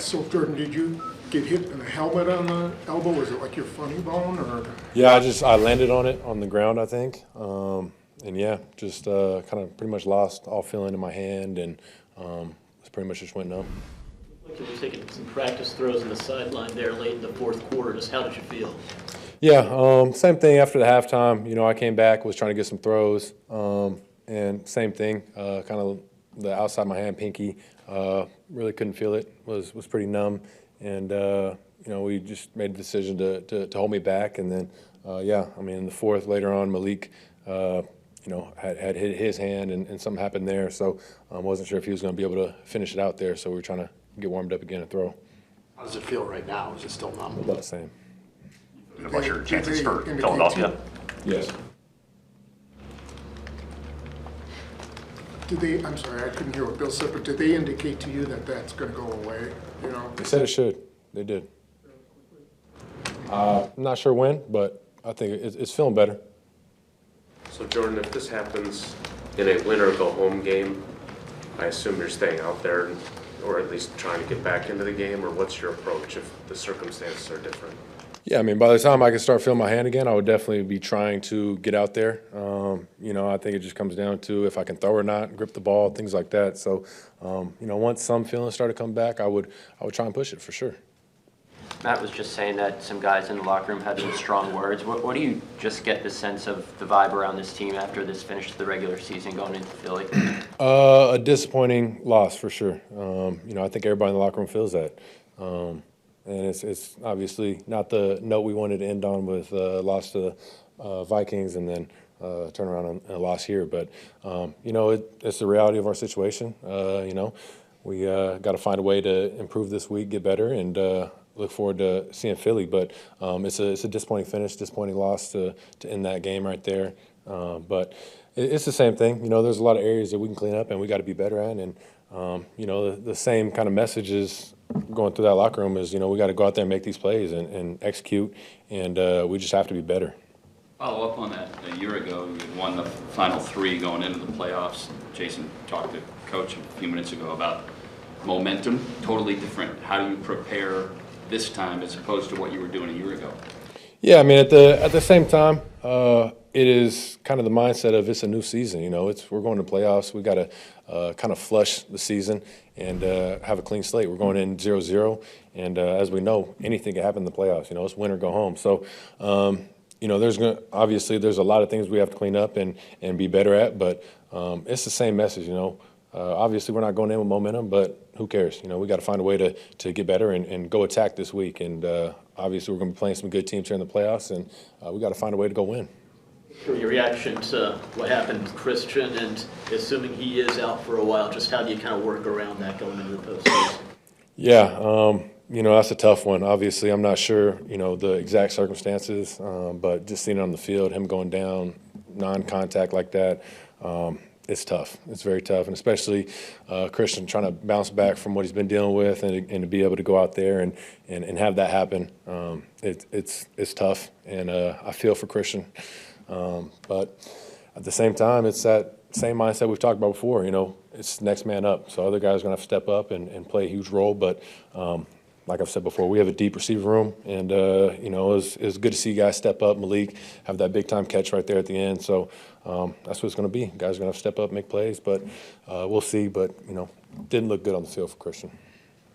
So Jordan, did you get hit in the helmet on the elbow? Was it like your funny bone or? Yeah, I landed on it on the ground, I think, and yeah, just kind of pretty much lost all feeling in my hand, and pretty much just went numb. Like you were taking some practice throws in the sideline there late in the fourth quarter. Just how did you feel? Yeah, same thing after the halftime. I came back, was trying to get some throws, and same thing, kind of the outside my hand, pinky, really couldn't feel it, was pretty numb, and we just made the decision to hold me back, and then in the fourth later on, Malik, had hit his hand, and something happened there, so I wasn't sure if he was going to be able to finish it out there, so we were trying to get warmed up again and throw. How does it feel right now? Is it still numb? About the same. What's your chances for Philadelphia? Yes. I'm sorry, I couldn't hear what Bill said, but did they indicate to you that that's going to go away? They said it should. They did. I'm not sure when, but I think it's feeling better. So Jordan, if this happens in a win or go home game, I assume you're staying out there, or at least trying to get back into the game, or what's your approach if the circumstances are different? Yeah, by the time I can start feeling my hand again, I would definitely be trying to get out there. I think it just comes down to if I can throw or not, grip the ball, things like that. So, once some feelings start to come back, I would try and push it for sure. Matt was just saying that some guys in the locker room had some strong words. What do you just get the sense of the vibe around this team after this finish to the regular season going into Philly? A disappointing loss for sure. I think everybody in the locker room feels that. And it's obviously not the note we wanted to end on with loss to the Vikings and then turn around and a loss here. But, it's the reality of our situation. We got to find a way to improve this week, get better, and look forward to seeing Philly. But it's a disappointing finish, disappointing loss to end that game right there. But it's the same thing. There's a lot of areas that we can clean up and we got to be better at. And, the same kind of messages going through that locker room is, we got to go out there and make these plays and execute, and we just have to be better. Follow up on that. A year ago, you had won the final three going into the playoffs. Jason talked to Coach a few minutes ago about momentum, totally different. How do you prepare this time as opposed to what you were doing a year ago? Yeah, at the same time, it is kind of the mindset of it's a new season. We're going to playoffs. We got to kind of flush the season and have a clean slate. We're going in 0-0, and as we know, anything can happen in the playoffs. It's win or go home. So, obviously there's a lot of things we have to clean up and be better at, but it's the same message. Obviously we're not going in with momentum, but who cares? We got to find a way to get better and go attack this week. And obviously we're going to be playing some good teams here in the playoffs, and we got to find a way to go win. Your reaction to what happened with Christian, and assuming he is out for a while, just how do you kind of work around that going into the postseason? Yeah, that's a tough one. Obviously, I'm not sure, the exact circumstances, but just seeing it on the field, him going down, non-contact like that, it's tough. It's very tough, and especially Christian trying to bounce back from what he's been dealing with, and to be able to go out there and have that happen, it's tough, and I feel for Christian. But at the same time, it's that same mindset we've talked about before. It's next man up. So other guys are going to have to step up and play a huge role. But like I've said before, we have a deep receiver room. And, it was good to see guys step up. Malik have that big-time catch right there at the end. So that's what it's going to be. Guys are going to have to step up, make plays. But we'll see. But, didn't look good on the field for Christian.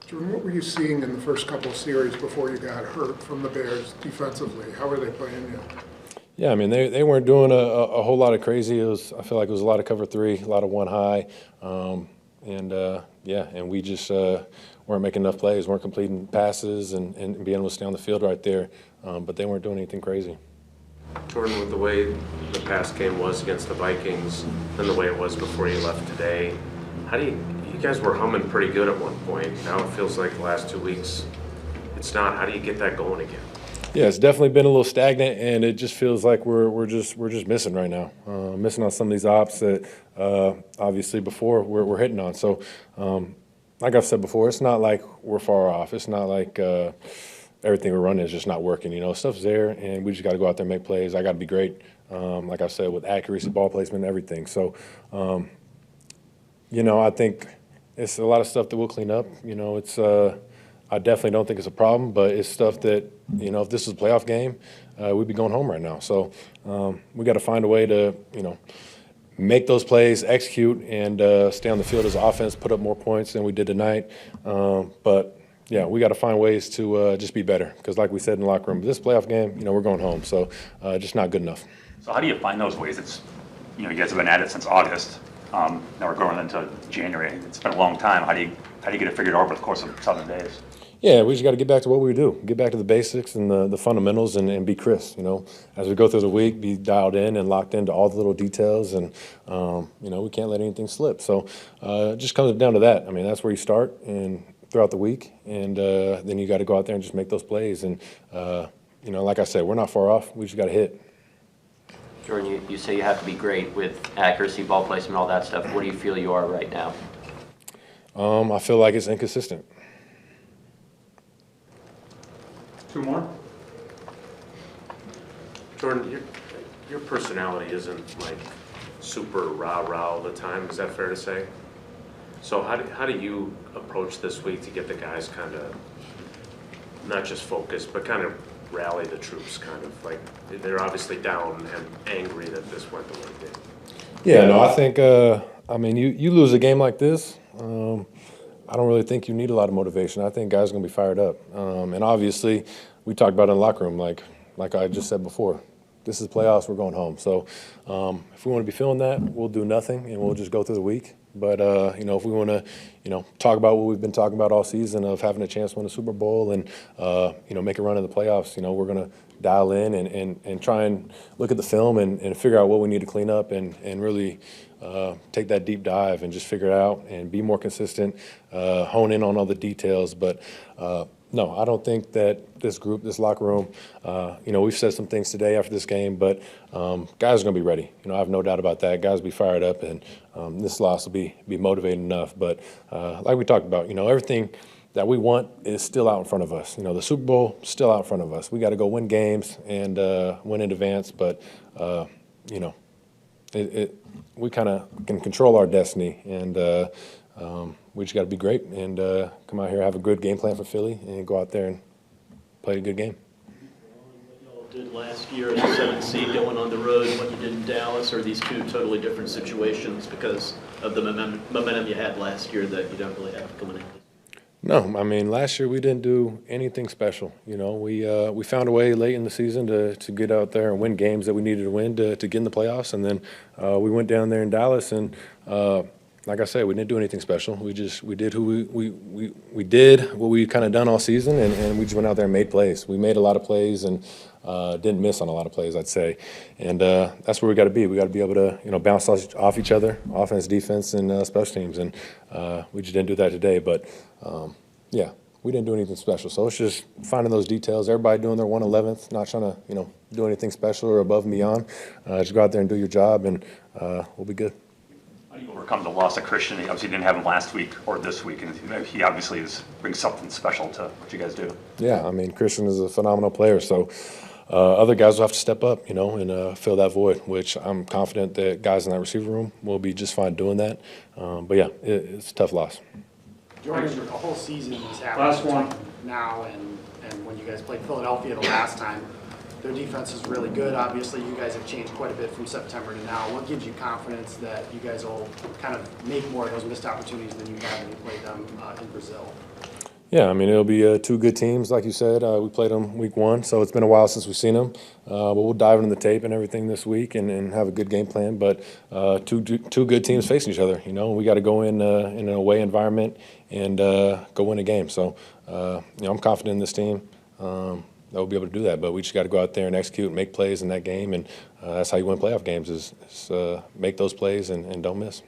Jordan, what were you seeing in the first couple of series before you got hurt from the Bears defensively? How were they playing you? Yeah, they weren't doing a whole lot of crazy. I feel like it was a lot of cover three, a lot of one high, and we just weren't making enough plays, weren't completing passes, and being able to stay on the field right there. But they weren't doing anything crazy. Jordan, with the way the past game was against the Vikings and the way it was before you left today, you guys were humming pretty good at one point. Now it feels like the last 2 weeks it's not. How do you get that going again? Yeah, it's definitely been a little stagnant, and it just feels like we're just missing right now. Missing on some of these ops that obviously before we're hitting on. So, like I've said before, it's not like we're far off. It's not like everything we're running is just not working. Stuff's there, and we just got to go out there and make plays. I got to be great, like I said, with accuracy, ball placement, and everything. So, I think it's a lot of stuff that we'll clean up. It's I definitely don't think it's a problem, but it's stuff that, if this was a playoff game, we'd be going home right now. So we got to find a way to, make those plays, execute, and stay on the field as offense, put up more points than we did tonight. But yeah, we got to find ways to just be better because, like we said in the locker room, this playoff game, we're going home. So just not good enough. So how do you find those ways? It's, you guys have been at it since August. Now we're going into January. It's been a long time. How do you get it figured out over the course of 7 days? Yeah, we just got to get back to what we do. Get back to the basics and the fundamentals and be crisp. As we go through the week, be dialed in and locked into all the little details. And, we can't let anything slip. So it just comes down to that. I mean, that's where you start and throughout the week. And then you got to go out there and just make those plays. And, like I said, we're not far off. We just got to hit. Jordan, you say you have to be great with accuracy, ball placement, all that stuff. What do you feel you are right now? I feel like it's inconsistent. 2 more? Jordan, your personality isn't like super rah-rah all the time, is that fair to say? So how do you approach this week to get the guys kind of not just focused, but kind of rally the troops, kind of like they're obviously down and angry that this went the way it did? Yeah, no, I think, you lose a game like this, I don't really think you need a lot of motivation. I think guys are going to be fired up. And obviously, we talked about it in the locker room, like I just said before, this is playoffs, we're going home. So if we want to be feeling that, we'll do nothing and we'll just go through the week. But, if we want to, talk about what we've been talking about all season of having a chance to win a Super Bowl and, make a run in the playoffs, we're going to dial in and try and look at the film and figure out what we need to clean up and really take that deep dive and just figure it out and be more consistent, hone in on all the details. But no, I don't think that this group, this locker room, we've said some things today after this game, but guys are going to be ready. I have no doubt about that. Guys will be fired up, and this loss will be motivated enough. But like we talked about, everything that we want is still out in front of us. The Super Bowl still out in front of us. We got to go win games and win in advance, but we kind of can control our destiny, and we just got to be great and come out here, have a good game plan for Philly, and go out there and play a good game. What y'all did last year as a 7th seed going on the road, what you did in Dallas, are these two totally different situations because of the momentum you had last year that you don't really have coming in? No, last year we didn't do anything special. We found a way late in the season to get out there and win games that we needed to win to get in the playoffs, and then we went down there in Dallas and like I said, we didn't do anything special. We did we did what we kind of done all season, and we just went out there and made plays. We made a lot of plays and didn't miss on a lot of plays, I'd say. And that's where we got to be. We got to be able to bounce off each other, offense, defense, and special teams. And we just didn't do that today. But yeah, we didn't do anything special. So it's just finding those details. Everybody doing their 111th, not trying to do anything special or above and beyond. Just go out there and do your job, and we'll be good. How do you overcome the loss of Christian? You obviously didn't have him last week or this week, and he obviously brings something special to what you guys do. Yeah, Christian is a phenomenal player, so other guys will have to step up, and fill that void, which I'm confident that guys in that receiver room will be just fine doing that. But yeah, it's a tough loss. Jordan, the whole season has happened Last one. now and when you guys played Philadelphia the last time. Their defense is really good. Obviously, you guys have changed quite a bit from September to now. What gives you confidence that you guys will kind of make more of those missed opportunities than you have when you played them in Brazil? Yeah, it'll be two good teams, like you said. We played them week 1, so it's been a while since we've seen them. But we'll dive into the tape and everything this week and have a good game plan. But two good teams facing each other. We got to go in an away environment and go win a game. So I'm confident in this team. That we'll be able to do that, but we just got to go out there and execute and make plays in that game, and that's how you win playoff games is make those plays and don't miss.